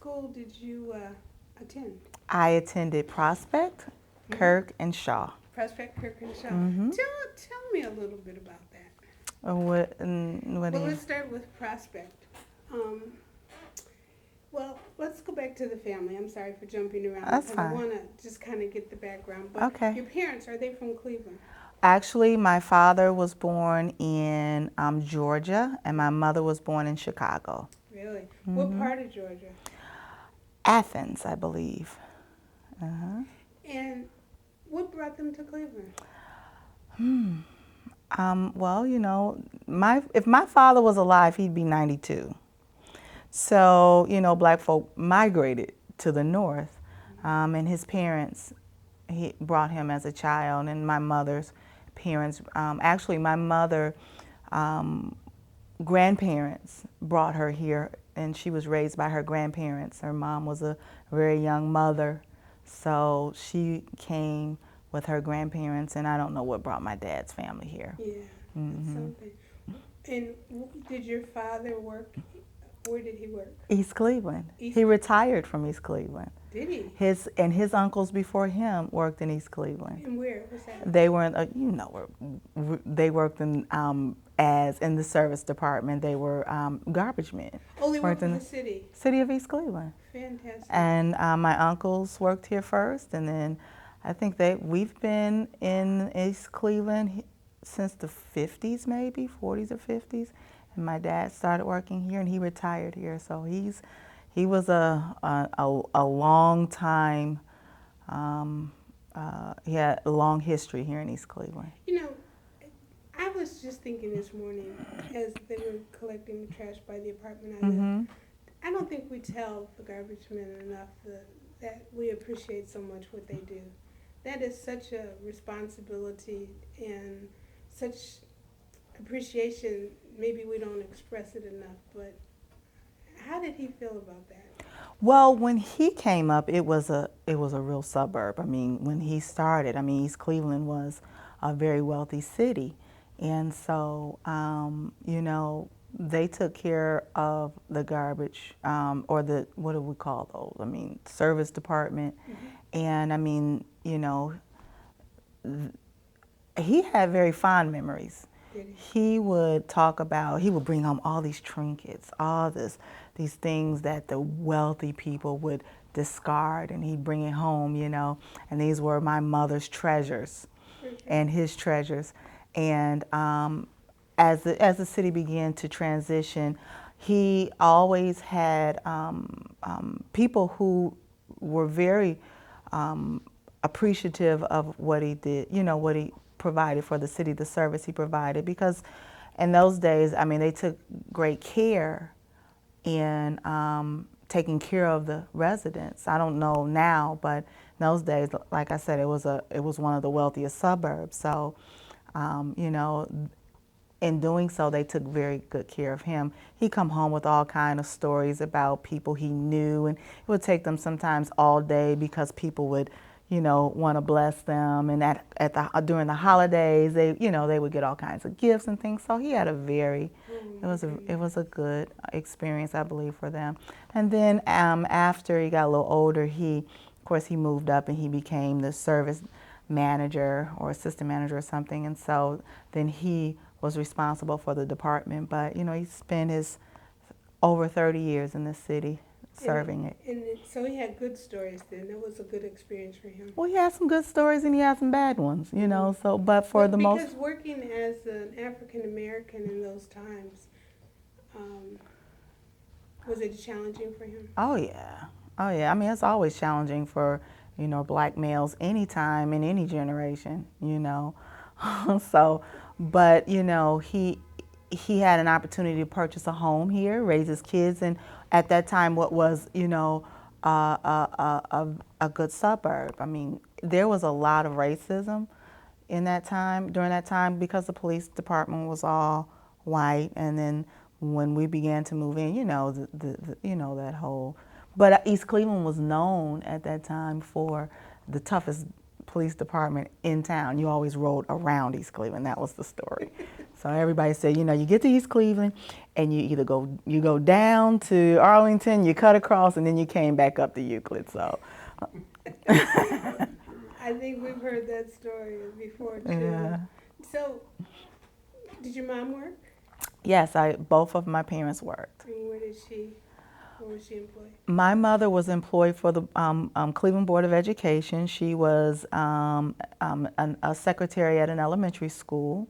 school did you attend? I attended Prospect, Kirk, and Shaw. Prospect, Kirk, and Shaw. Mm-hmm. Tell me a little bit about that. What do Well, you? let's start with Prospect. Um, well, let's go back to the family. I'm sorry for jumping around That's because I fine. want to just kind of get the background. But Okay. your parents, are they from Cleveland? Actually, my father was born in Georgia, and my mother was born in Chicago. Really? What Mm-hmm. part of Georgia? Athens, I believe. Uh-huh. And what brought them to Cleveland? Well, if my father was alive, he'd be 92. So, black folk migrated to the north, and his parents he brought him as a child, and my mother's parents, actually, my mother grandparents brought her here, and she was raised by her grandparents. Her mom was a very young mother, so she came with her grandparents, and I don't know what brought my dad's family here. Yeah, that's something. And did your father work? Where did he work? East Cleveland. East He retired from East Cleveland. Did he? His uncles before him worked in East Cleveland. And where was that? They were they worked as in the service department. They were garbage men. Oh, they worked in in the city. City of East Cleveland. Fantastic. And my uncles worked here first, and then I think we've been in East Cleveland since the 50s, maybe 40s or 50s. And my dad started working here, and he retired here. So he was a long time. He had a long history here in East Cleveland. I was just thinking this morning as they were collecting the trash by the apartment I live. I don't think we tell the garbage men enough that we appreciate so much what they do. That is such a responsibility and such appreciation. Maybe we don't express it enough, but how did he feel about that? Well, when he came up, it was a real suburb. I mean, when he started, East Cleveland was a very wealthy city, and so they took care of the garbage or the what do we call those? Service department, and he had very fond memories. He would bring home all these trinkets, these things that the wealthy people would discard, and he'd bring it home, and these were my mother's treasures and his treasures. And as the city began to transition, he always had people who were very appreciative of what he did, what he provided for the city, the service he provided, because in those days, they took great care in taking care of the residents. I don't know now, but in those days, like I said, it was one of the wealthiest suburbs. So, in doing so, they took very good care of him. He'd come home with all kind of stories about people he knew, and it would take them sometimes all day because people would want to bless them, and during the holidays, they would get all kinds of gifts and things. So he had it was a good experience, I believe, for them. And then after he got a little older, of course, he moved up and he became the service manager or assistant manager or something. And so then he was responsible for the department. But he spent his over 30 years in the city serving it. And so he had good stories then. That was a good experience for him. Well, he had some good stories and he had some bad ones, So, but because working as an African American in those times, was it challenging for him? Oh yeah. It's always challenging for black males anytime in any generation, So, but he had an opportunity to purchase a home here, raise his kids, and at that time, what was a good suburb. There was a lot of racism during that time, because the police department was all white, and then when we began to move in, that whole. But East Cleveland was known at that time for the toughest police department in town. You always rode around East Cleveland. That was the story. So everybody said, you know, you get to East Cleveland and you either go down to Arlington, you cut across, and then you came back up to Euclid. So I think we've heard that story before too. yeah. So, did your mom work? Yes, both of my parents worked. And where was she employed? My mother was employed for the Cleveland Board of Education. She was a secretary at an elementary school.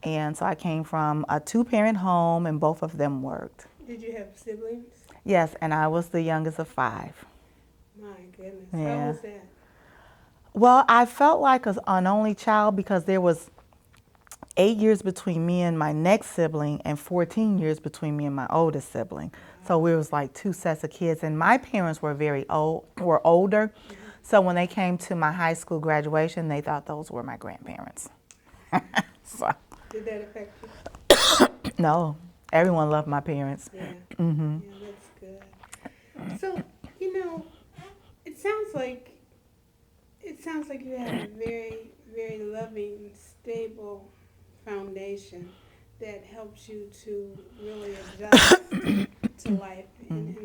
And so I came from a two-parent home, and both of them worked. Did you have siblings? Yes, and I was the youngest of 5. My goodness. Yeah. How was that? Well, I felt like an only child because there was 8 years between me and my next sibling and 14 years between me and my oldest sibling. So we was like 2 sets of kids, and my parents were older. Mm-hmm. So when they came to my high school graduation, they thought those were my grandparents. So. Did that affect you? No, everyone loved my parents. Yeah. Mm-hmm. Yeah, that's good. So, you know, it sounds like you have a very, very loving, stable foundation that helps you to really adjust to life and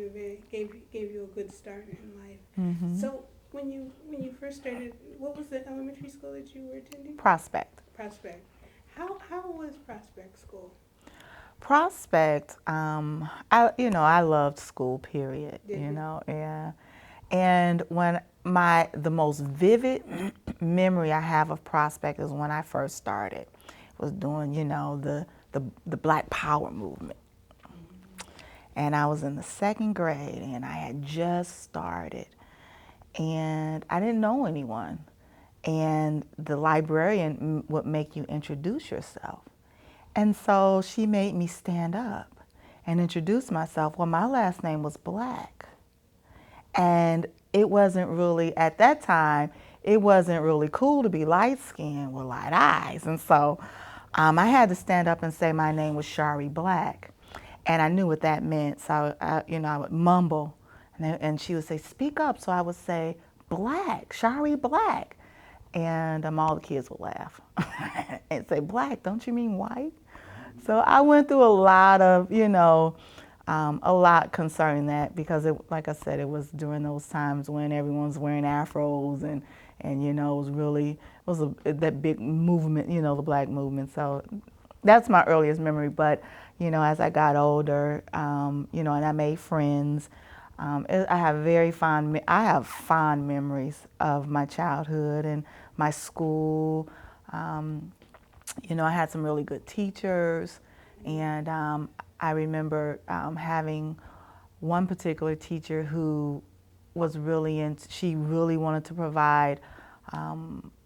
gave you a good start in life. Mm-hmm. So when you first started, what was the elementary school that you were attending? Prospect. How was Prospect School? Prospect, I loved school, period. Did you? Yeah. And when the most vivid memory I have of Prospect is when I first started, was doing, the Black Power movement. And I was in the 2nd grade, and I had just started, and I didn't know anyone. And the librarian would make you introduce yourself. And so she made me stand up and introduce myself. Well, my last name was Black. And it wasn't really, at that time, it wasn't really cool to be light-skinned with light eyes. And so I had to stand up and say my name was Sharri Black. And I knew what that meant. So, I would mumble. And she would say, speak up. So I would say, Black, Sharri Black. And all the kids would laugh and say, Black, don't you mean white? So I went through a lot of, a lot concerning that because, like I said, it was during those times when everyone's wearing afros and it was that big movement, the Black movement. So that's my earliest memory. But, as I got older, and I made friends, I have fond memories of my childhood and my school. I had some really good teachers, and I remember having one particular teacher who was she really wanted to provide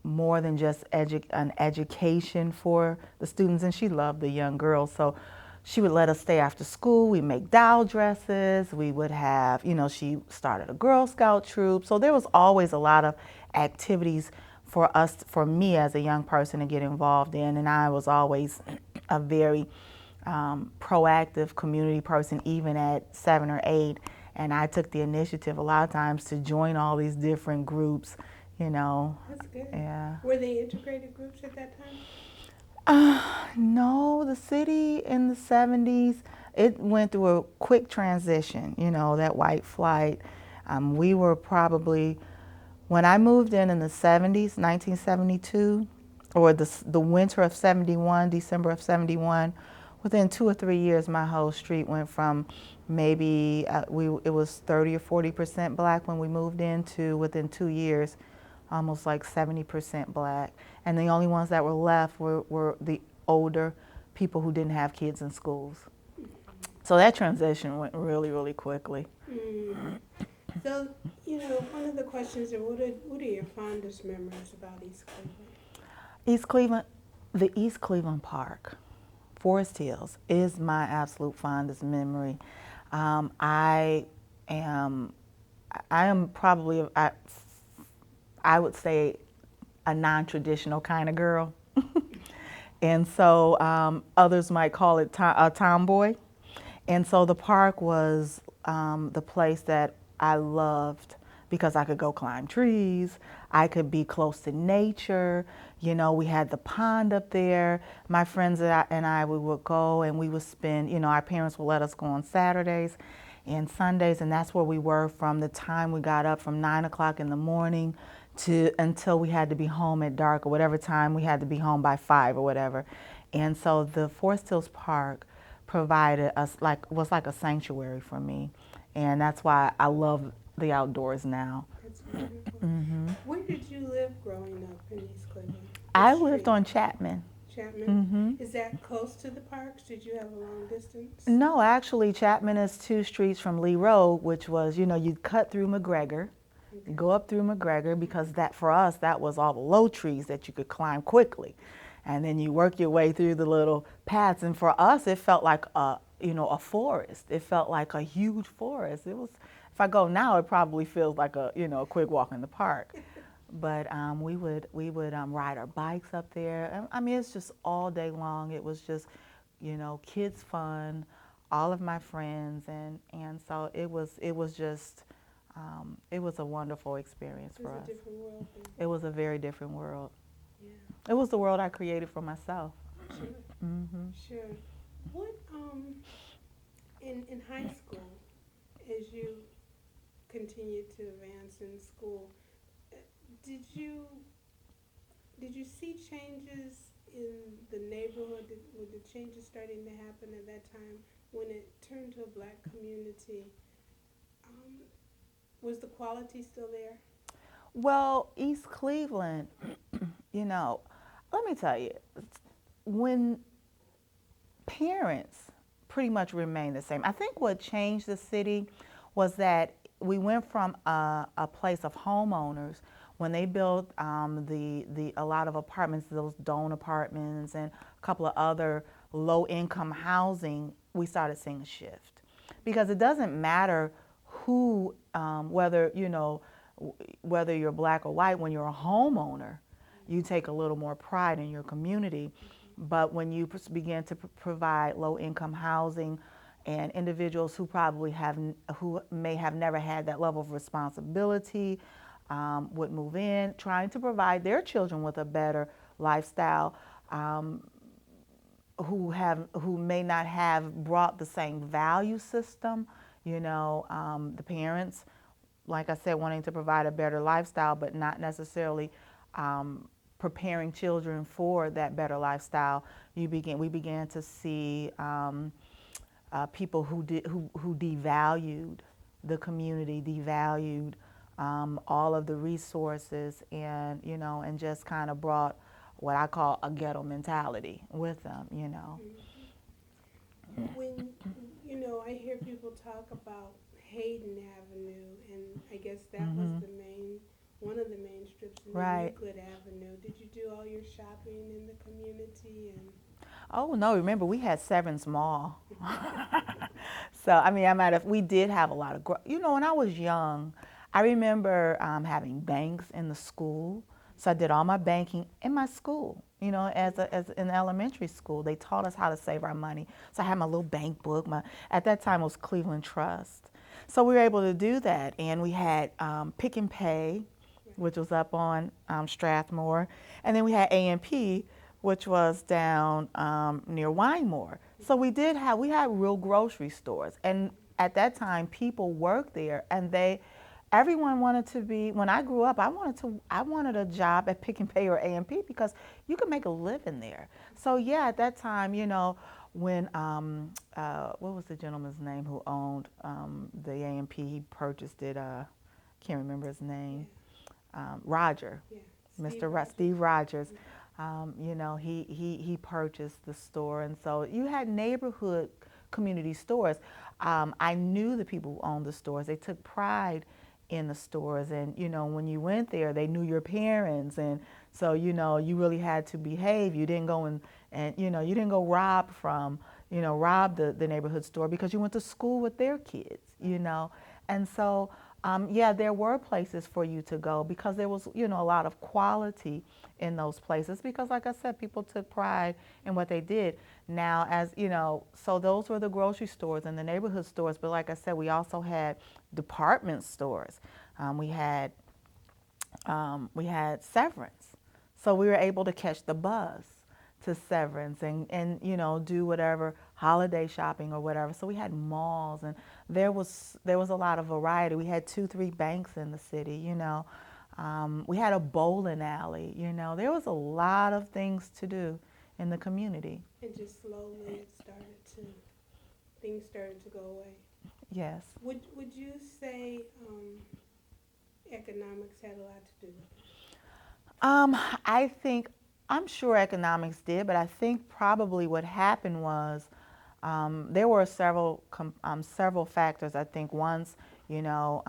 more than just an education for the students, and she loved the young girls. So she would let us stay after school. We'd make doll dresses. We would have, she started a Girl Scout troop. So there was always a lot of activities for me as a young person to get involved in. And I was always a very proactive community person, even at 7 or 8. And I took the initiative a lot of times to join all these different groups, That's good. Yeah. Were they integrated groups at that time? No, the city in the 70s, it went through a quick transition, that white flight. We were probably, when I moved in the 70s, 1972, or the winter of 71, December of 71, within 2 or 3 years, my whole street went from maybe, it was 30 or 40% Black when we moved in to within 2 years, almost like 70% Black. And the only ones that were left were the older people who didn't have kids in schools. So that transition went really, really quickly. Mm. So, one of the questions is, what are your fondest memories about East Cleveland? The East Cleveland Park, Forest Hills, is my absolute fondest memory. I am probably, I would say, a non-traditional kind of girl. And so others might call it a tomboy. And so the park was the place that I loved because I could go climb trees. I could be close to nature. You know, we had the pond up there. My friends and I, we would go and we would spend, you know, our parents would let us go on Saturdays and Sundays, and that's where we were from the time we got up from 9 o'clock in the morning to until we had to be home at dark or whatever time we had to be home by 5 or whatever. And so the Forest Hills Park provided us was like a sanctuary for me, and that's why I love the outdoors now. That's wonderful. Where did you live growing up in East Cleveland? What I lived street? on Chapman. Chapman? Is that close to the parks? Did you have a long distance? No, actually, Chapman is 2 streets from Lee Road, which was, you know, you cut through McGregor, you go up through McGregor, because that for us, that was all the low trees that you could climb quickly. And then you work your way through the little paths. And for us, it felt like a forest. It felt like a huge forest. It was, if I go now, it probably feels like a quick walk in the park. But we would ride our bikes up there. I mean, it's just all day long. It was just, kids fun, all of my friends, and so it was just it was a wonderful experience for us. It was a different world then. It was a very different world. Yeah. It was the world I created for myself. Sure. Sure. What in high school, as you continued to advance in school, did you see changes in the neighborhood? Were the changes starting to happen at that time when it turned to a black community? Was the quality still there? Well, East Cleveland, let me tell you, when parents pretty much remained the same. I think what changed the city was that we went from a place of homeowners when they built a lot of apartments, those Dome apartments and a couple of other low-income housing. We started seeing a shift because it doesn't matter who, whether you're black or white. When you're a homeowner, you take a little more pride in your community. But when you begin to provide low-income housing and individuals who who may have never had that level of responsibility would move in, trying to provide their children with a better lifestyle, who may not have brought the same value system, the parents, like I said, wanting to provide a better lifestyle, but not necessarily preparing children for that better lifestyle. We began to see people who devalued the community, devalued all of the resources, and just kind of brought what I call a ghetto mentality with them. When I hear people talk about Hayden Avenue, and I guess that was one of the main strips in Euclid Avenue. Did you do all your shopping in the community? Oh no! Remember, we had Severance Mall. So we did have a lot of. When I was young, I remember having banks in the school. So I did all my banking in my school. As in elementary school, they taught us how to save our money. So I had my little bank book. At that time, it was Cleveland Trust. So we were able to do that, and we had Pick and Pay, which was up on Strathmore, and then we had A&P, which was down near Wymore. So we had real grocery stores, and at that time, people worked there, and everyone wanted to be. When I grew up, I wanted a job at Pick and Pay or A&P because you could make a living there. So yeah, at that time, when what was the gentleman's name who owned the A&P? He purchased it. Can't remember his name. Roger, Mr. Steve Rogers. He purchased the store, and so you had neighborhood community stores. I knew the people who owned the stores. They took pride in the stores, and when you went there, they knew your parents, and so you really had to behave. You didn't go and you didn't go rob the neighborhood store because you went to school with their kids, and so there were places for you to go because there was a lot of quality in those places because, like I said, people took pride in what they did. Now, so those were the grocery stores and the neighborhood stores, but like I said, we also had department stores. We had Severance, so we were able to catch the bus to Severance and do whatever holiday shopping or whatever. So we had malls, and there was a lot of variety. We had 2, 3 banks in the city. We had a bowling alley. There was a lot of things to do in the community. And just slowly things started to go away. Yes. Would you say economics had a lot to do with it? I think, I'm sure economics did, but I think probably what happened was there were several factors. I think once, you know,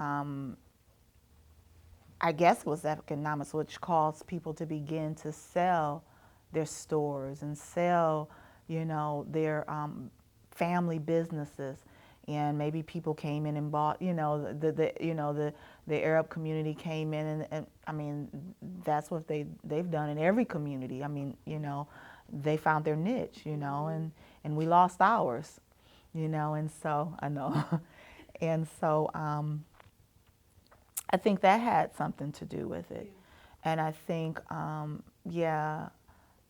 I guess it was economics, which caused people to begin to sell their stores and sell, their family businesses. And maybe people came in and bought, the Arab community came in, and I mean, that's what they've done in every community. I mean, they found their niche, and we lost ours, and so I know, and so I think that had something to do with it. Yeah. And I think, yeah,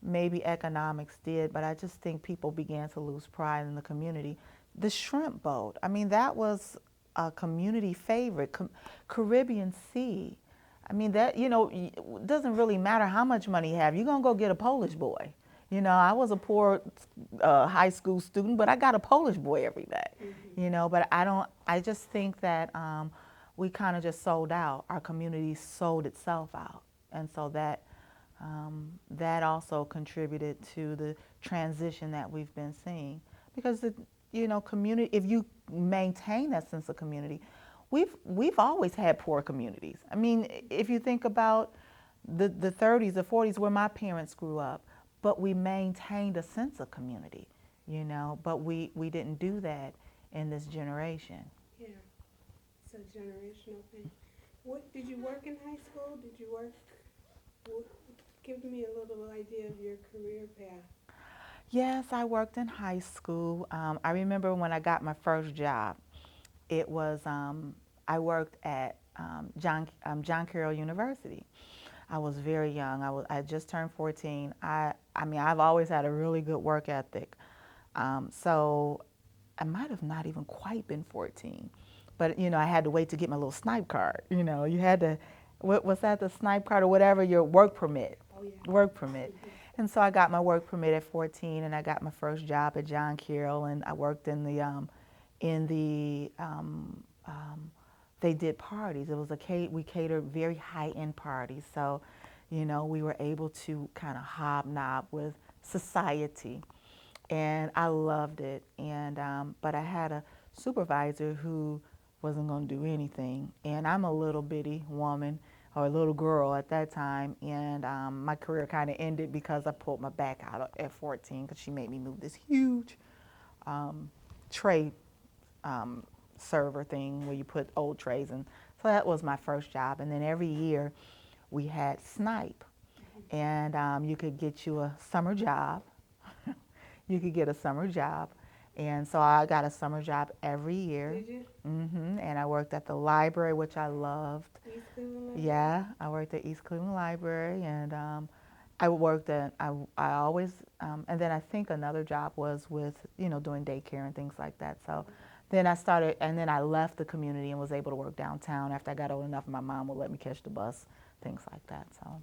maybe economics did, but I just think people began to lose pride in the community. The shrimp boat, I mean, that was a community favorite. Caribbean Sea. I mean, that, it doesn't really matter how much money you have. You're going to go get a Polish boy. I was a poor high school student, but I got a Polish boy every day. Mm-hmm. But I just think that we kind of just sold out. Our community sold itself out. And so that also contributed to the transition that we've been seeing. Because community, if you maintain that sense of community, we've always had poor communities. I mean, if you think about the 30s, the 40s, where my parents grew up, but we maintained a sense of community, but we didn't do that in this generation. Yeah, it's a generational thing. What did you work in high school? Did you work? Give me a little idea of your career path. Yes, I worked in high school. I remember when I got my first job. It was I worked at John Carroll University. I was very young. I just turned 14. I mean, I've always had a really good work ethic. So I might have not even quite been 14, but I had to wait to get my little snipe card. You had to, what was that, the snipe card or whatever, your work permit. Oh, yeah. Work permit. Mm-hmm. And so I got my work permit at 14, and I got my first job at John Carroll, and I worked in the they did parties. It was we catered very high-end parties, so we were able to kind of hobnob with society, and I loved it. And but I had a supervisor who wasn't going to do anything, and I'm a little bitty woman or a little girl at that time, and my career kind of ended because I pulled my back out at 14 because she made me move this huge tray server thing where you put old trays in. So that was my first job. And then every year we had snipe, and you could get you a summer job. You could get a summer job. And so I got a summer job every year. Did you? And I worked at the library, which I loved. East Cleveland Library? Yeah, I worked at East Cleveland Library, and I worked at, I always, and then I think another job was with, doing daycare and things like that. So then I started, and then I left the community and was able to work downtown after I got old enough. My mom would let me catch the bus, things like that. So.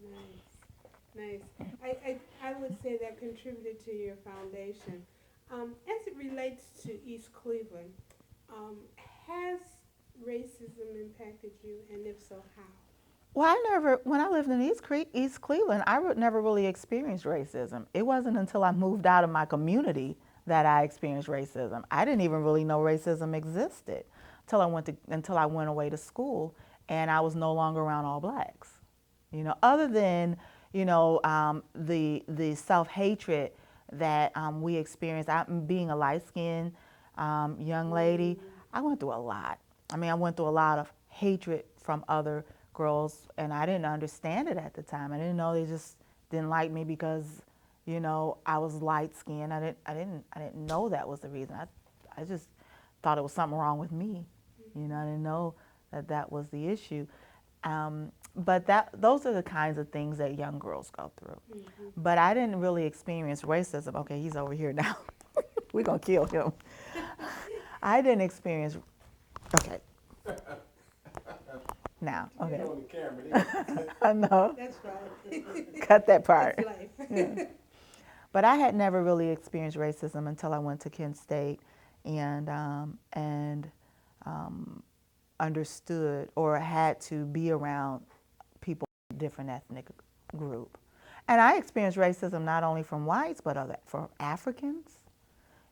Nice. I would say that contributed to your foundation. As it relates to East Cleveland, has racism impacted you, and if so, how? Well, when I lived in East Cleveland, never really experienced racism. It wasn't until I moved out of my community that I experienced racism. I didn't even really know racism existed until I went away to school, and I was no longer around all blacks. Other than the self-hatred that we experienced. Being a light-skinned young lady, I went through a lot. I mean, I went through a lot of hatred from other girls, and I didn't understand it at the time. I didn't know they just didn't like me because, I was light-skinned. I didn't know that was the reason. I just thought it was something wrong with me. I didn't know that was the issue. But those are the kinds of things that young girls go through. Mm-hmm. But I didn't really experience racism. Okay, he's over here now. We're going to kill him. I didn't experience, okay. Now, okay. On the camera, I know. That's right. Cut that part. That's life. Yeah. But I had never really experienced racism until I went to Kent State and understood or had to be around people from different ethnic group. And I experienced racism not only from whites, but from Africans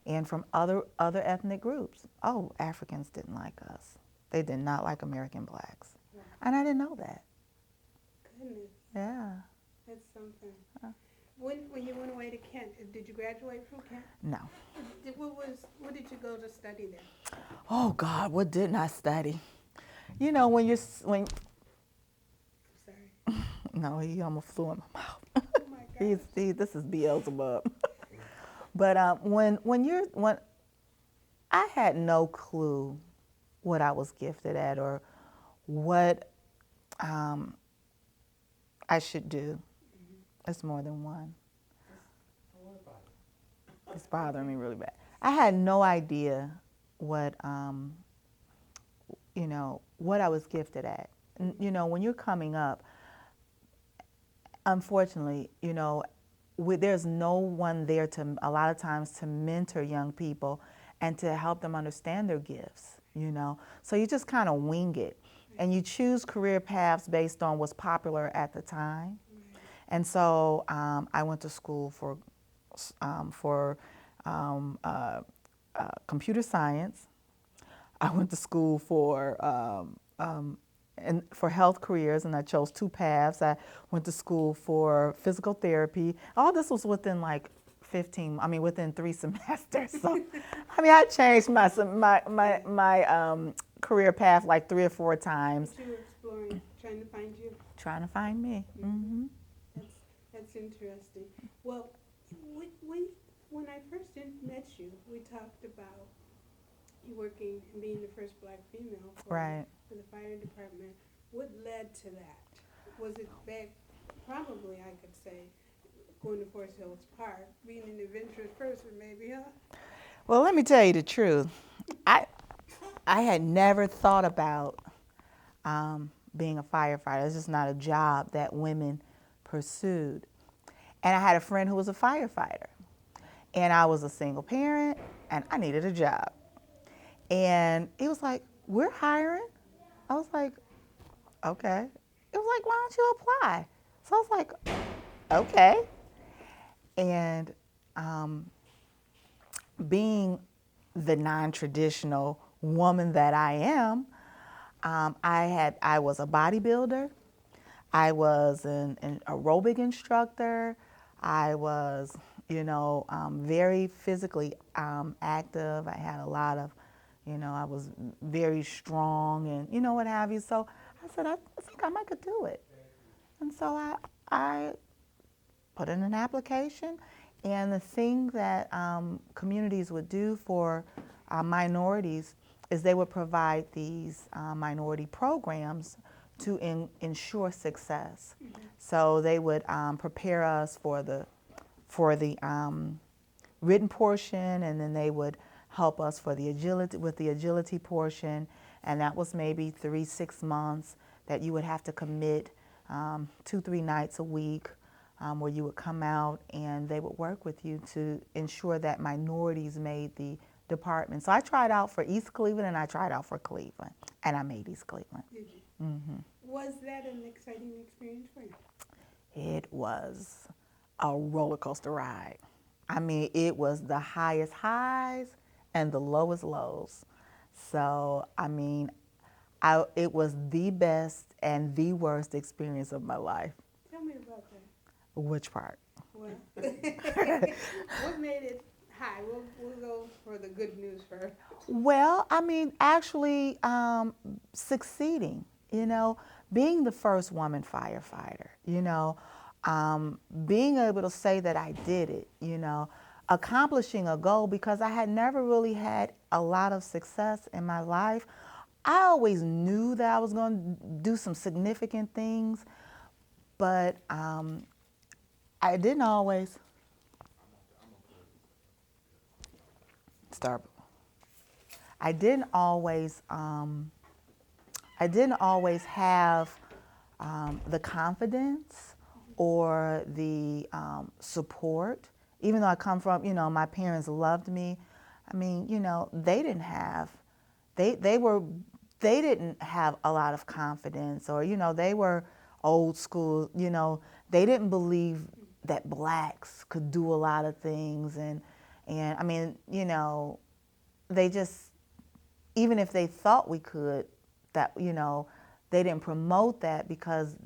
and from other ethnic groups. Oh, Africans didn't like us. They did not like American blacks. Yeah. And I didn't know that. Goodness. Yeah. That's something. When you went away to Kent, did you graduate from Kent? No. What did you go to study there? Oh God, what didn't I study? You know, when I'm sorry. No, he almost flew in my mouth. Oh my God. This is Beelzebub. But when I had no clue what I was gifted at or what I should do. It's more than one. It's bothering me really bad. I had no idea what what I was gifted at. You know, when you're coming up, unfortunately, you know, there's no one there to a lot of times to mentor young people and to help them understand their gifts. You know, so you just kind of wing it, and you choose career paths based on what's popular at the time. And so I went to school for computer science. I went to school for health careers, and I chose two paths. I went to school for physical therapy. All this was within within 3 semesters. So, I mean, I changed my career path like 3 or 4 times. You were exploring, trying to find you. Trying to find me. Mm-hmm. That's interesting. Well, when I first met you, we talked about you working and being the first black female for the fire department. What led to that? Was it back, probably I could say, going to Forest Hills Park, being an adventurous person maybe, huh? Well, let me tell you the truth. I had never thought about being a firefighter. It's just not a job that women pursued. And I had a friend who was a firefighter. And I was a single parent, and I needed a job. And he was like, "We're hiring." I was like, "Okay." It was like, "Why don't you apply?" So I was like, "Okay." And being the non-traditional woman that I am, I was a bodybuilder. I was an aerobic instructor. I was, very physically active. I had a lot of, I was very strong and, what have you. So I said, I think I might could do it. And so I put in an application. And the thing that communities would do for minorities is they would provide these minority programs to ensure success. Mm-hmm. So they would prepare us for the written portion, and then they would help us for the agility portion, and that was maybe 3-6 months that you would have to commit 2-3 nights a week, where you would come out and they would work with you to ensure that minorities made the department. So I tried out for East Cleveland and I tried out for Cleveland, and I made East Cleveland. Did you? Mm-hmm. Was that an exciting experience for you? It was a roller coaster ride. I mean, it was the highest highs and the lowest lows. So, I mean, it was the best and the worst experience of my life. Tell me about that. Which part? Well, what made it high? We'll go for the good news first. Well, I mean, actually succeeding, being the first woman firefighter, being able to say that I did it, accomplishing a goal, because I had never really had a lot of success in my life. I always knew that I was going to do some significant things, but I didn't always start. I didn't always. I didn't always have the confidence or the support. Even though I come from, my parents loved me. I mean, they didn't have, they were, they didn't have a lot of confidence, or they were old school. They didn't believe that blacks could do a lot of things, and I mean, they just, even if they thought we could, that they didn't promote that because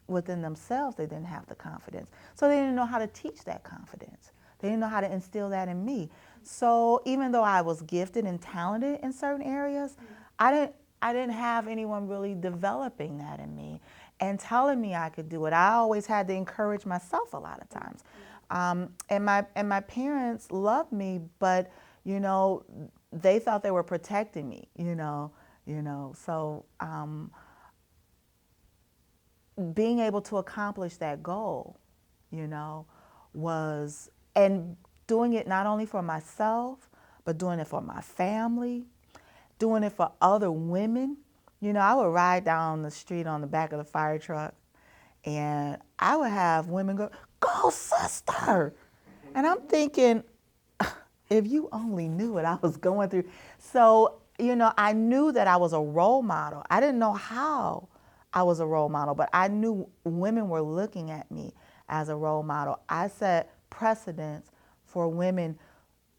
within themselves they didn't have the confidence. So they didn't know how to teach that confidence. They didn't know how to instill that in me. So even though I was gifted and talented in certain areas, I didn't have anyone really developing that in me and telling me I could do it. I always had to encourage myself a lot of times. And my parents loved me, but they thought they were protecting me. So being able to accomplish that goal, was, and doing it not only for myself, but doing it for my family, doing it for other women. I would ride down the street on the back of the fire truck, and I would have women go, sister. And I'm thinking, if you only knew what I was going through. So, I knew that I was a role model. I didn't know how I was a role model, but I knew women were looking at me as a role model. I set precedents for women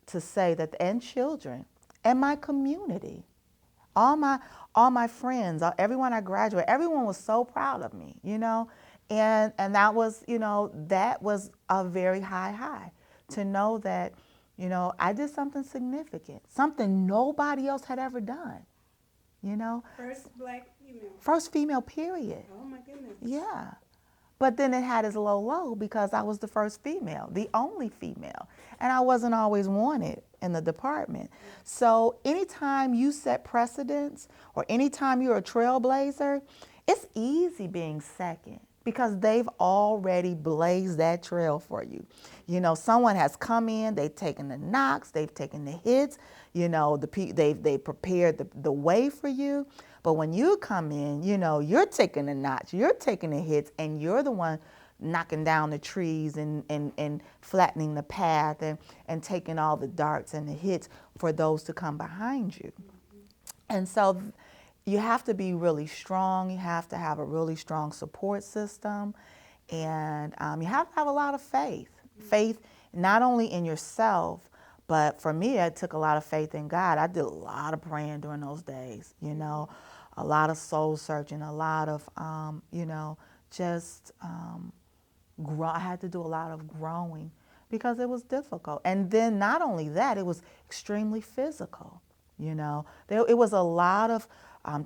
to say that, and children, and my community, all my friends, everyone I graduated, everyone was so proud of me, and that was a very high to know that, I did something significant, something nobody else had ever done, First black female. first female, period. Oh my goodness. Yeah. But then it had its low because I was the first female, the only female, and I wasn't always wanted in the department. So anytime you set precedents or anytime you're a trailblazer, it's easy being second because they've already blazed that trail for you. Someone has come in, they've taken the knocks, they've taken the hits, they've prepared the way for you. But when you come in, you're taking the knots, you're taking the hits, and you're the one knocking down the trees and flattening the path and taking all the darts and the hits for those to come behind you. And so you have to be really strong. You have to have a really strong support system. And you have to have a lot of faith. Faith not only in yourself, but for me, it took a lot of faith in God. I did a lot of praying during those days, a lot of soul searching, a lot of, just I had to do a lot of growing because it was difficult. And then not only that, it was extremely physical. It was a lot of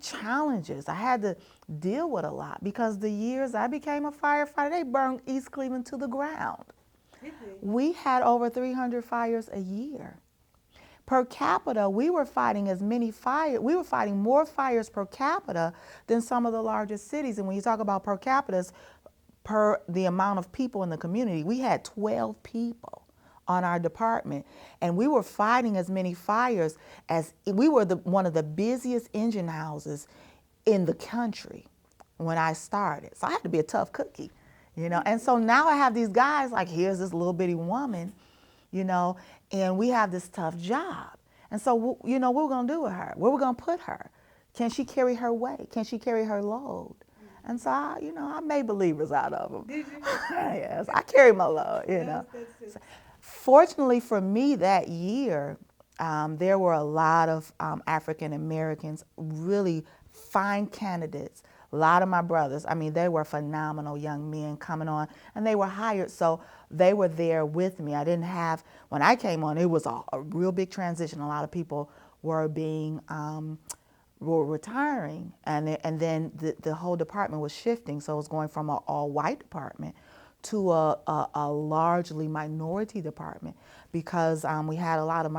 challenges. I had to deal with a lot because the years I became a firefighter, they burned East Cleveland to the ground. We had over 300 fires a year. Per capita, we were fighting more fires per capita than some of the largest cities. And when you talk about per capita, per the amount of people in the community, we had 12 people on our department, and we were fighting as many fires as we were one of the busiest engine houses in the country when I started. So I had to be a tough cookie, And so now I have these guys, like here's this little bitty woman, and we have this tough job. And so, what we're going to do with her? Where we're going to put her? Can she carry her weight? Can she carry her load? And so, I made believers out of them. Did you? Yes, I carry my load, That's Fortunately for me that year, there were a lot of African Americans, really fine candidates. A lot of my brothers, they were phenomenal young men coming on, and they were hired, so they were there with me. When I came on, it was a real big transition. A lot of people were were retiring, and then the whole department was shifting, so it was going from an all-white department to a largely minority department because we had a lot of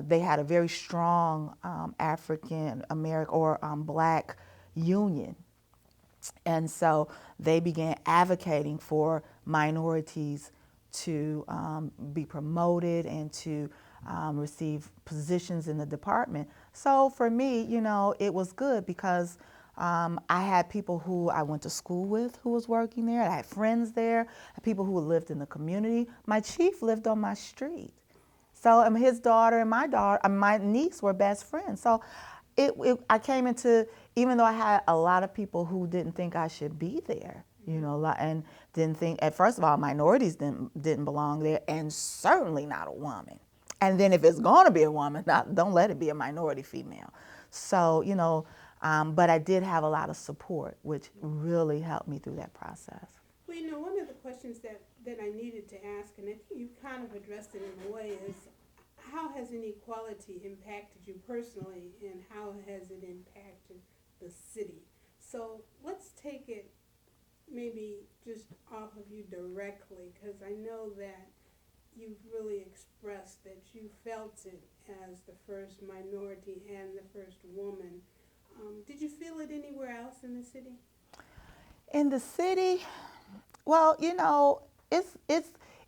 they had a very strong African American or Black union. And so they began advocating for minorities to be promoted and to receive positions in the department. So for me, it was good because I had people who I went to school with who was working there. I had friends there, people who lived in the community. My chief lived on my street. So his daughter and my niece were best friends. So I came into, even though I had a lot of people who didn't think I should be there, and didn't think, at first of all, minorities didn't belong there, and certainly not a woman. And then if it's going to be a woman, don't let it be a minority female. So, but I did have a lot of support, which really helped me through that process. Well, one of the questions that I needed to ask, and I think you kind of addressed it in a way, is how has inequality impacted you personally, and how has it impacted the city? So let's take it maybe just off of you directly, because I know that you've really expressed that you felt it as the first minority and the first woman. Did you feel it anywhere else in the city? In the city, well, it's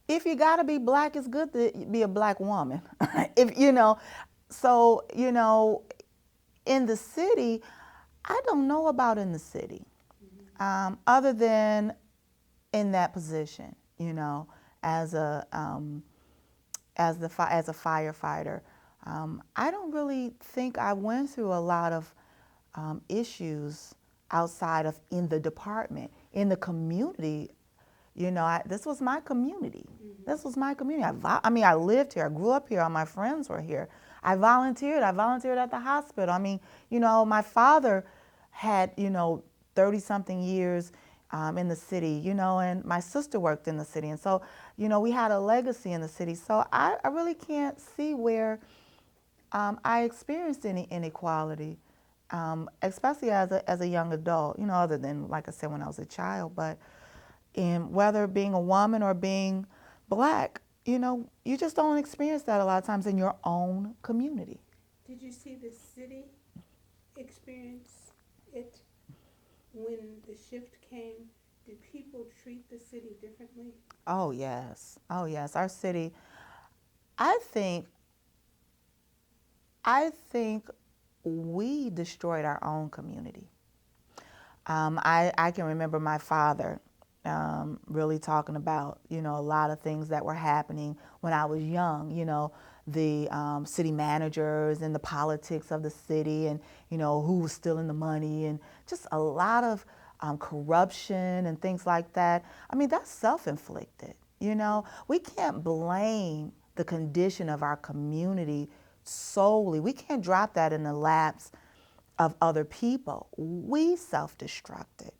if you gotta be Black, it's good to be a Black woman. If so in the city, I don't know about in the city, other than in that position, as a as a firefighter. I don't really think I went through a lot of issues outside of in the department. In the community, this was my community. This was my community. I lived here. I grew up here. All my friends were here. I volunteered. I volunteered at the hospital. My father had, 30-something years in the city, and my sister worked in the city. And so, we had a legacy in the city. So I really can't see where I experienced any inequality, especially as a young adult, other than, like I said, when I was a child. But in whether being a woman or being Black, you just don't experience that a lot of times in your own community. Did you see the city experience it when the shift came? Did people treat the city differently? Oh, yes. Oh, yes. Our city, I think we destroyed our own community. I can remember my father really talking about, a lot of things that were happening when I was young, the city managers and the politics of the city, and, who was stealing the money, and just a lot of corruption and things like that. That's self-inflicted, We can't blame the condition of our community solely. We can't drop that in the laps of other people. We self-destructed,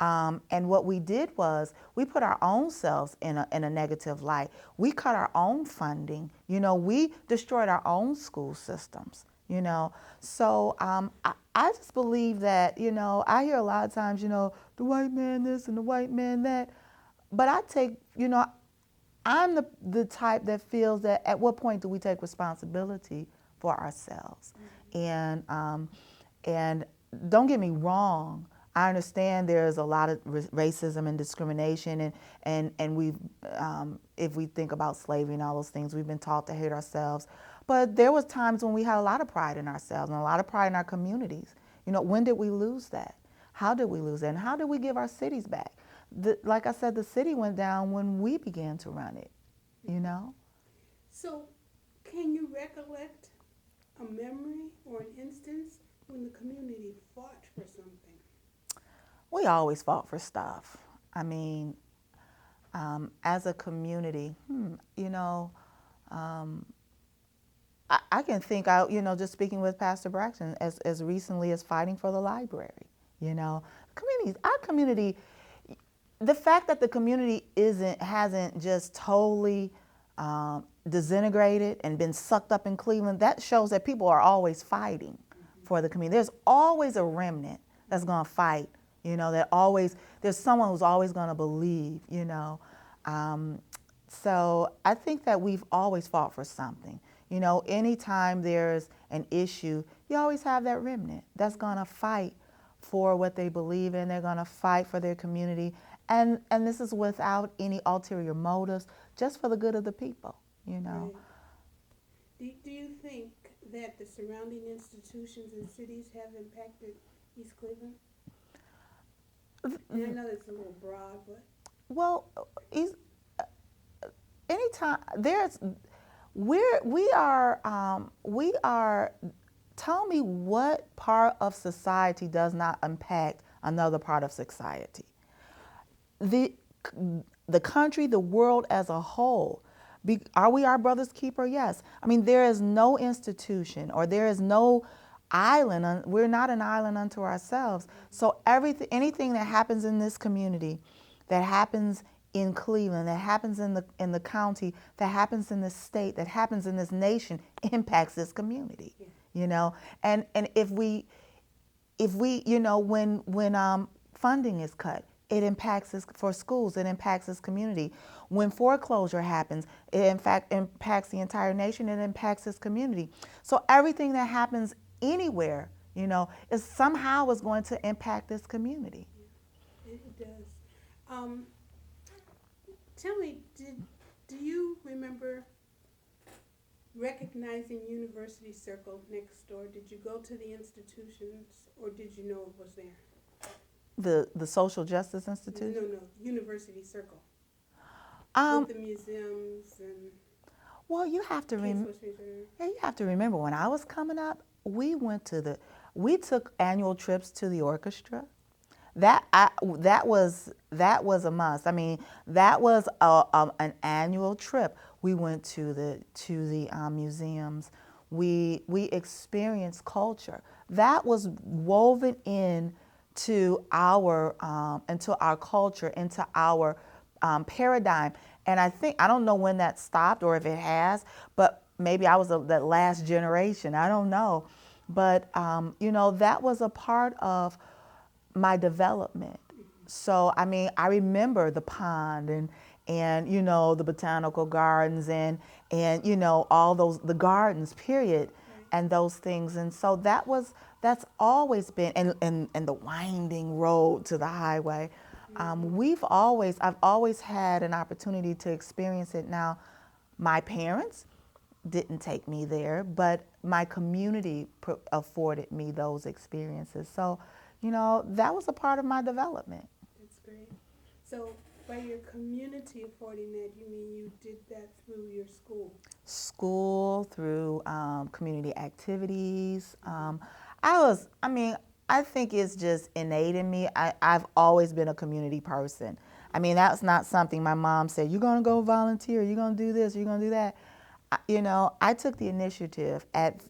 and what we did was we put our own selves in a negative light. We cut our own funding. We destroyed our own school systems. So I just believe that, I hear a lot of times, the white man this and the white man that, but I take, I'm the type that feels that at what point do we take responsibility for ourselves? And don't get me wrong, I understand there's a lot of racism and discrimination, and we've, if we think about slavery and all those things, we've been taught to hate ourselves. But there was times when we had a lot of pride in ourselves and a lot of pride in our communities. When did we lose that? How did we lose that? And how did we give our cities back? Like I said, the city went down when we began to run it, So can you recollect a memory or an instance when the community fought for something? We always fought for stuff. As a community, I can think out, just speaking with Pastor Braxton, as recently as fighting for the library, our community, the fact that the community hasn't just totally disintegrated and been sucked up in Cleveland, that shows that people are always fighting for the community. There's always a remnant that's going to fight, there's someone who's always going to believe, So I think that we've always fought for something. You know, anytime there's an issue, you always have that remnant that's going to fight for what they believe in. They're going to fight for their community. And this is without any ulterior motives, just for the good of the people, you know. Right. Do you think that the surrounding institutions and cities have impacted East Cleveland? And I know that's a little broad, but Well, is- anytime there's we are tell me what part of society does not impact another part of society. the the country, the world as a whole. Are we our brother's keeper? Yes. I mean, there is no institution or there is no island. We're not an island unto ourselves. So everything, anything that happens in this community, that happens in Cleveland, that happens in the county, that happens in this state, that happens in this nation, impacts this community. yeah. You know, and if we when funding is cut, it impacts us for schools, it impacts this community. When foreclosure happens, it in fact impacts the entire nation, it impacts this community. So everything that happens anywhere, is somehow is going to impact this community. It does. Um, Tell me, do you remember recognizing University Circle next door? Did you go to the institutions, or did you know it was there? The Social Justice No, Institute. no, University Circle Um, with the museums and well, you have to Case West Reserve. yeah, you have to remember when I was coming up, we took annual trips to the orchestra. That was a must. I mean, that was an annual trip. We went to the museums. We experienced culture. That was woven in to our culture, into our paradigm. And I don't know when that stopped or if it has, but maybe I was that last generation. I don't know, but that was a part of my development. So I mean, I remember the pond and the botanical gardens and all those the gardens period Right. and those things. And so that's always been and the winding road to the highway. I've always had an opportunity to experience it. Now, my parents didn't take me there, but my community afforded me those experiences. So, that was a part of my development. That's great. So, by your community affording that, you mean you did that through your school? School, through community activities. I think it's just innate in me. I've always been a community person. I mean, that's not something my mom said, you're going to go volunteer, you're going to do this, you're going to do that. I took the initiative at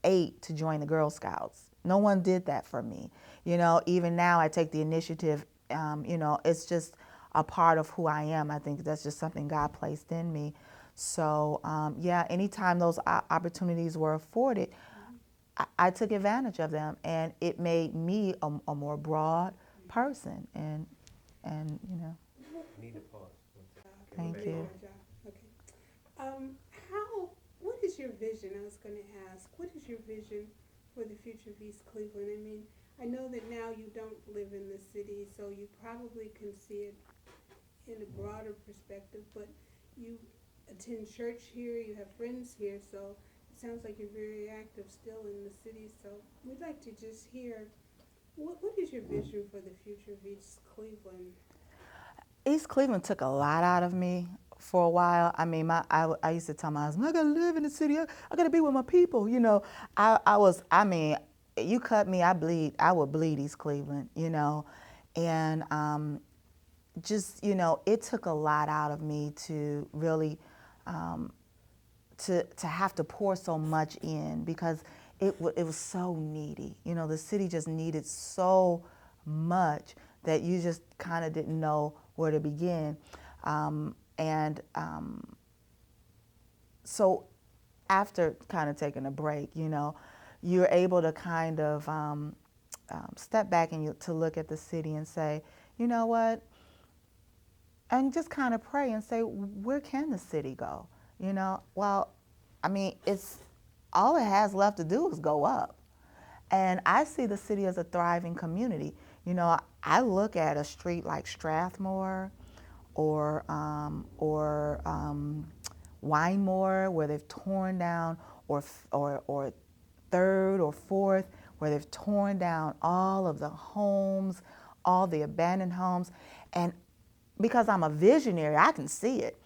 8 to join the Girl Scouts. No one did that for me. Even now I take the initiative. It's just a part of who I am. I think that's just something God placed in me. So, yeah, anytime those opportunities were afforded, I took advantage of them, and it made me a more broad person. And Need a pause. Thank Very you. good job. Okay. What is your vision? I was going to ask, what is your vision for the future of East Cleveland? I mean, I know that now you don't live in the city, so you probably can see it in a broader perspective, but you attend church here, you have friends here, so it sounds like you're very active still in the city. So we'd like to just hear, what is your vision for the future of East Cleveland? East Cleveland took a lot out of me for a while. I mean, I used to tell my husband, I gotta live in the city. I gotta be with my people. I mean, you cut me, I bleed. I would bleed East Cleveland. And it took a lot out of me to really to have to pour so much in, because it was so needy. The city just needed so much that you just kind of didn't know where to begin. And so after kind of taking a break, you're able to kind of step back and to look at the city and say, you know what, and just kind of pray and say, where can the city go? Well, I mean, it's all it has left to do is go up. And I see the city as a thriving community. You know, I look at a street like Strathmore or Wymore, where they've torn down, or Third or Fourth, where they've torn down all of the homes, all the abandoned homes, and because I'm a visionary, I can see it.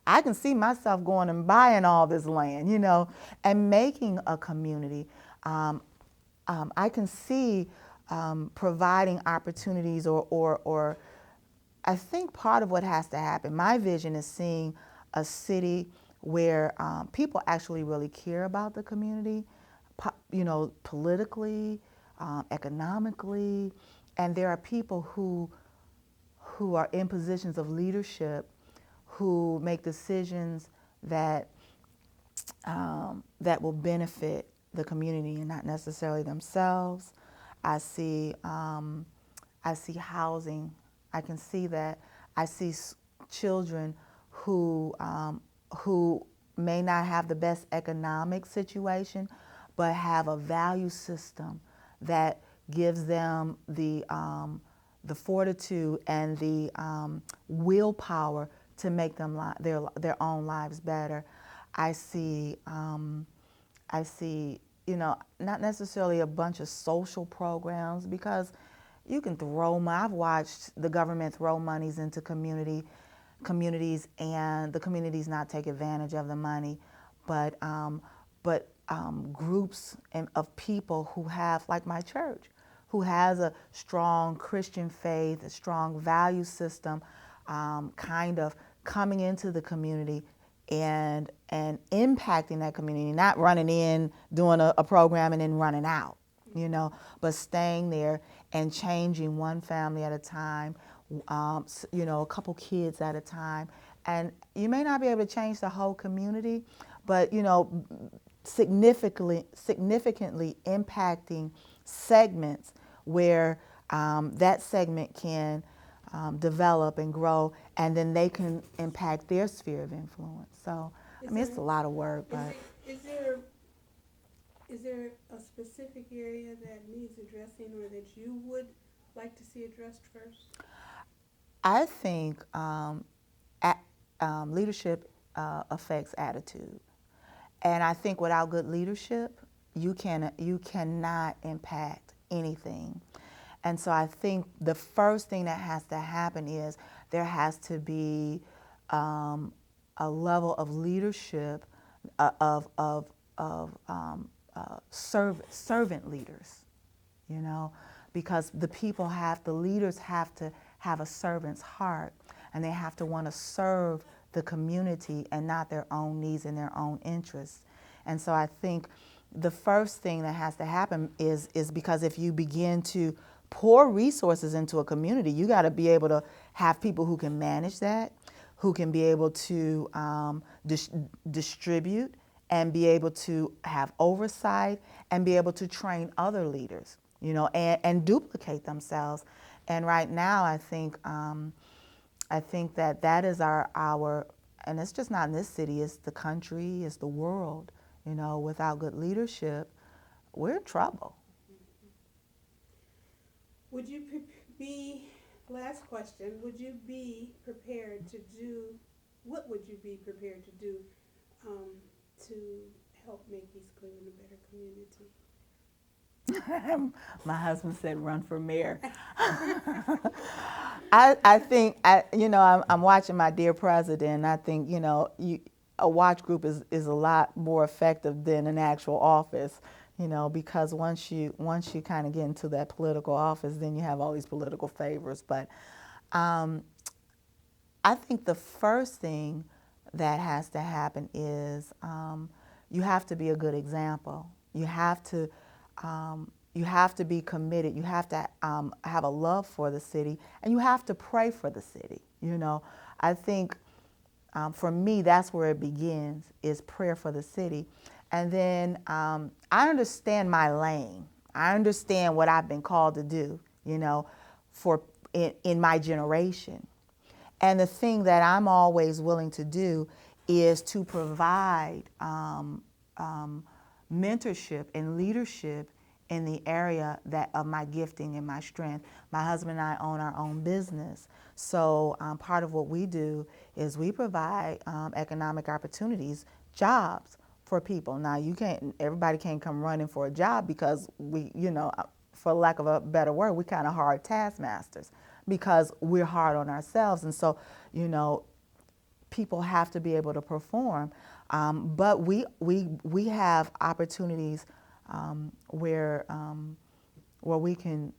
I can see myself going and buying all this land, you know, and making a community. Um, I can see providing opportunities or I think part of what has to happen, my vision is seeing a city where people actually really care about the community, you know, politically, economically, and there are people who are in positions of leadership who make decisions that that will benefit the community and not necessarily themselves. I see, I see housing. I can see that. I see children who may not have the best economic situation, but have a value system that gives them the fortitude and the willpower to make them their own lives better. I see, you know, not necessarily a bunch of social programs because you can throw. I've watched the government throw monies into communities, and the communities not take advantage of the money, but groups of people who have, like my church, who has a strong Christian faith, a strong value system, kind of coming into the community and impacting that community, not running in, doing a program and then running out, you know, but staying there and changing one family at a time, you know, a couple kids at a time. And you may not be able to change the whole community, but, you know, significantly impacting segments where that segment can develop and grow, and then they can impact their sphere of influence. So, I mean, it's a lot of work, but. Is there a specific area that needs addressing or that you would like to see addressed first? I think leadership affects attitude. And I think without good leadership, you cannot impact anything. And so I think the first thing that has to happen is there has to be a level of leadership of servant leaders, you know, because the leaders have to have a servant's heart, and they have to want to serve the community and not their own needs and their own interests. And so I think the first thing that has to happen is because if you begin to pour resources into a community, you got to be able to have people who can manage that, who can be able to distribute and be able to have oversight and be able to train other leaders, you know, and duplicate themselves. And right now, I think that is our, and it's just not in this city, it's the country, it's the world. You know, without good leadership, we're in trouble. Would you be, last question, would you be prepared to do, what would you be prepared to do to help make East Cleveland a better community? My husband said, "Run for mayor." I think, you know, I'm watching my dear president. And I think, you know, a watch group is a lot more effective than an actual office, you know, because once you kind of get into that political office, then you have all these political favors. But I think the first thing that has to happen is you have to be a good example. You have to be committed. You have to have a love for the city, and you have to pray for the city. You know, I think for me, that's where it begins, is prayer for the city. And then I understand my lane. I understand what I've been called to do, you know, in my generation. And the thing that I'm always willing to do is to provide mentorship and leadership in the area that of my gifting and my strength. My husband and I own our own business, so part of what we do is we provide economic opportunities, jobs for people. Now everybody can't come running for a job because we, for lack of a better word, we kind of hard taskmasters because we're hard on ourselves, and so people have to be able to perform. But we have opportunities where we can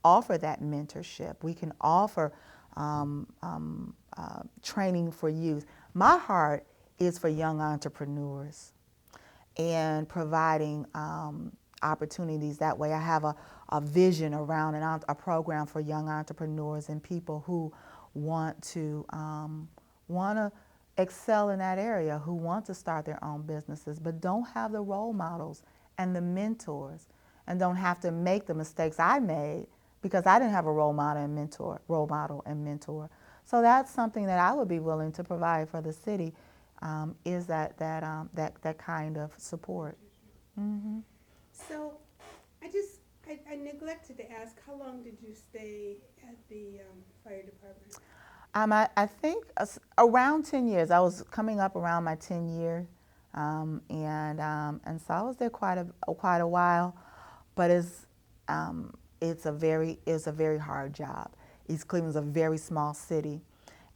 offer that mentorship. We can offer training for youth. My heart is for young entrepreneurs and providing opportunities that way. I have a vision around a program for young entrepreneurs and people who want to excel in that area, who want to start their own businesses, but don't have the role models and the mentors, and don't have to make the mistakes I made because I didn't have a role model and mentor. So that's something that I would be willing to provide for the city, is that kind of support. Mm-hmm. So I neglected to ask, how long did you stay at the fire department? I think around 10 years. I was coming up around my 10 year, and so I was there quite a while. But it's a very hard job. East Cleveland's a very small city,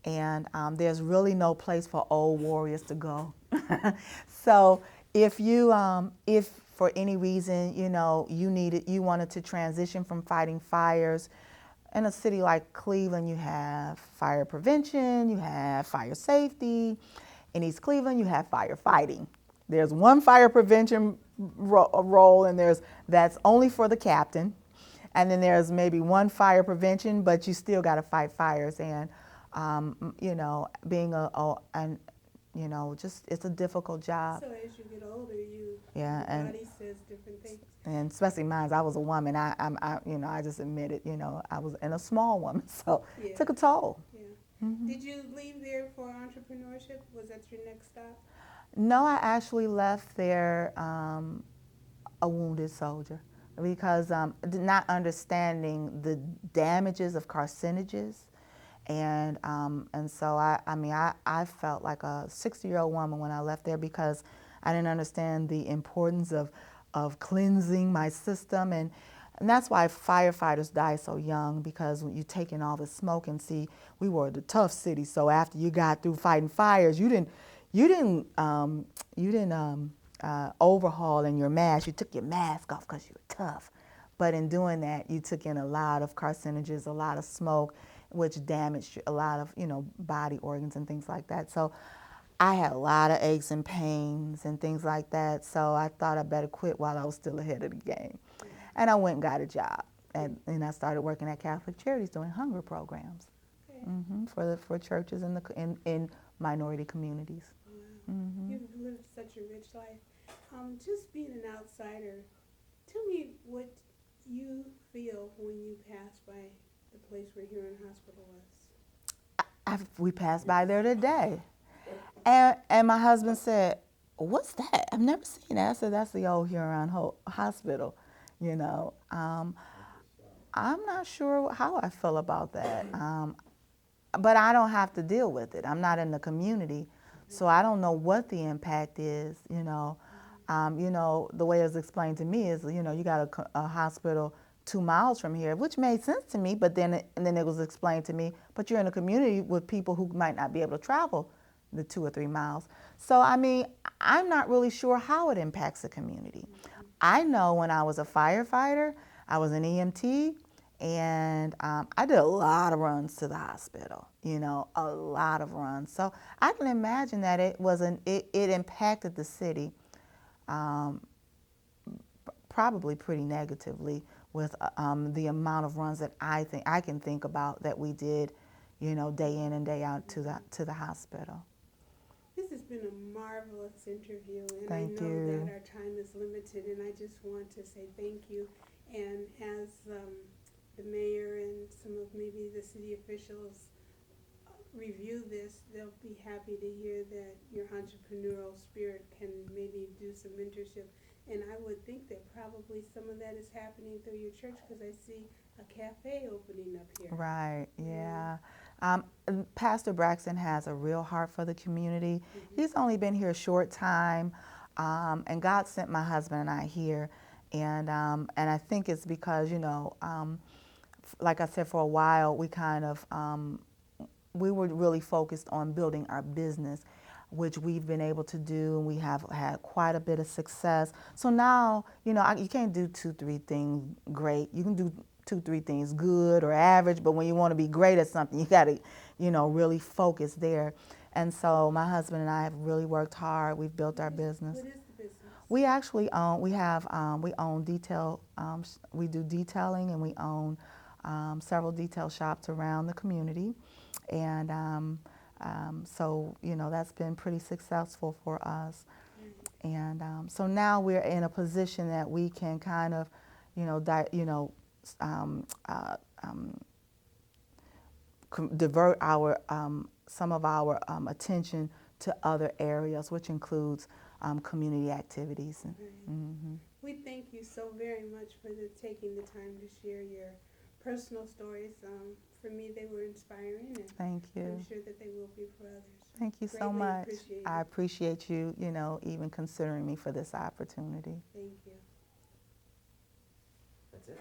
and there's really no place for old warriors to go. So if for any reason you wanted to transition from fighting fires. In a city like Cleveland, you have fire prevention, you have fire safety. In East Cleveland, you have firefighting. There's one fire prevention role, and that's only for the captain. And then there's maybe one fire prevention, but you still got to fight fires. And being just it's a difficult job. So as you get older, your body says different things. And especially mine, I was a woman. I just admit it. I was a small woman, so it took a toll. Yeah. Mm-hmm. Did you leave there for entrepreneurship? Was that your next stop? No, I actually left there a wounded soldier because not understanding the damages of carcinogens. And so I felt like a 60-year-old woman when I left there because I didn't understand the importance of cleansing my system, and that's why firefighters die so young, because when you take in all the smoke. And see, we were the tough city, so after you got through fighting fires, you didn't overhaul in your mask. You took your mask off because you were tough, but in doing that, you took in a lot of carcinogens, a lot of smoke, which damaged a lot of body organs and things like that. So I had a lot of aches and pains and things like that, so I thought I better quit while I was still ahead of the game. And I went and got a job, and I started working at Catholic Charities doing hunger programs for churches in minority communities. Wow. Mm-hmm. You've lived such a rich life. Just being an outsider, tell me what you feel when you pass by the place where Huron Hospital was. We passed by there today. And my husband said, "What's that? I've never seen that." I said, "That's the old Huron Hospital." I'm not sure how I feel about that, but I don't have to deal with it. I'm not in the community, so I don't know what the impact is. The way it was explained to me is, you got a hospital 2 miles from here, which made sense to me. But then it was explained to me, but you're in a community with people who might not be able to travel the 2 or 3 miles. So I'm not really sure how it impacts the community. I know when I was a firefighter, I was an EMT, and I did a lot of runs to the hospital. A lot of runs. So I can imagine that it impacted the city, probably pretty negatively, with the amount of runs that I can think about that we did, day in and day out to the hospital. This has been a marvelous interview, and Thank I know you. that our time is limited, and I just want to say thank you. And as the mayor and some of maybe the city officials review this, they'll be happy to hear that your entrepreneurial spirit can maybe do some mentorship. And I would think that probably some of that is happening through your church, because I see a cafe opening up here. Right, yeah. Pastor Braxton has a real heart for the community. He's only been here a short time, and God sent my husband and I here. And I think it's because, like I said, for a while, we were really focused on building our business, which we've been able to do, and we have had quite a bit of success. So now, you can't do 2-3 things great. You can do 2-3 things good or average, but when you want to be great at something, you got to, really focus there. And so my husband and I have really worked hard. We've built our business. What is the business? We actually own, we own detail, we do detailing, and we own several detail shops around the community. And so, that's been pretty successful for us. And so now we're in a position that we can kind of, divert our some of our attention to other areas, which includes community activities. Right. We thank you so very much for taking the time to share your personal stories. For me, they were inspiring, and Thank you. I'm sure that they will be for others. Thank you so Greatly much. appreciate I it. appreciate you, even considering me for this opportunity. Thank you. That's it.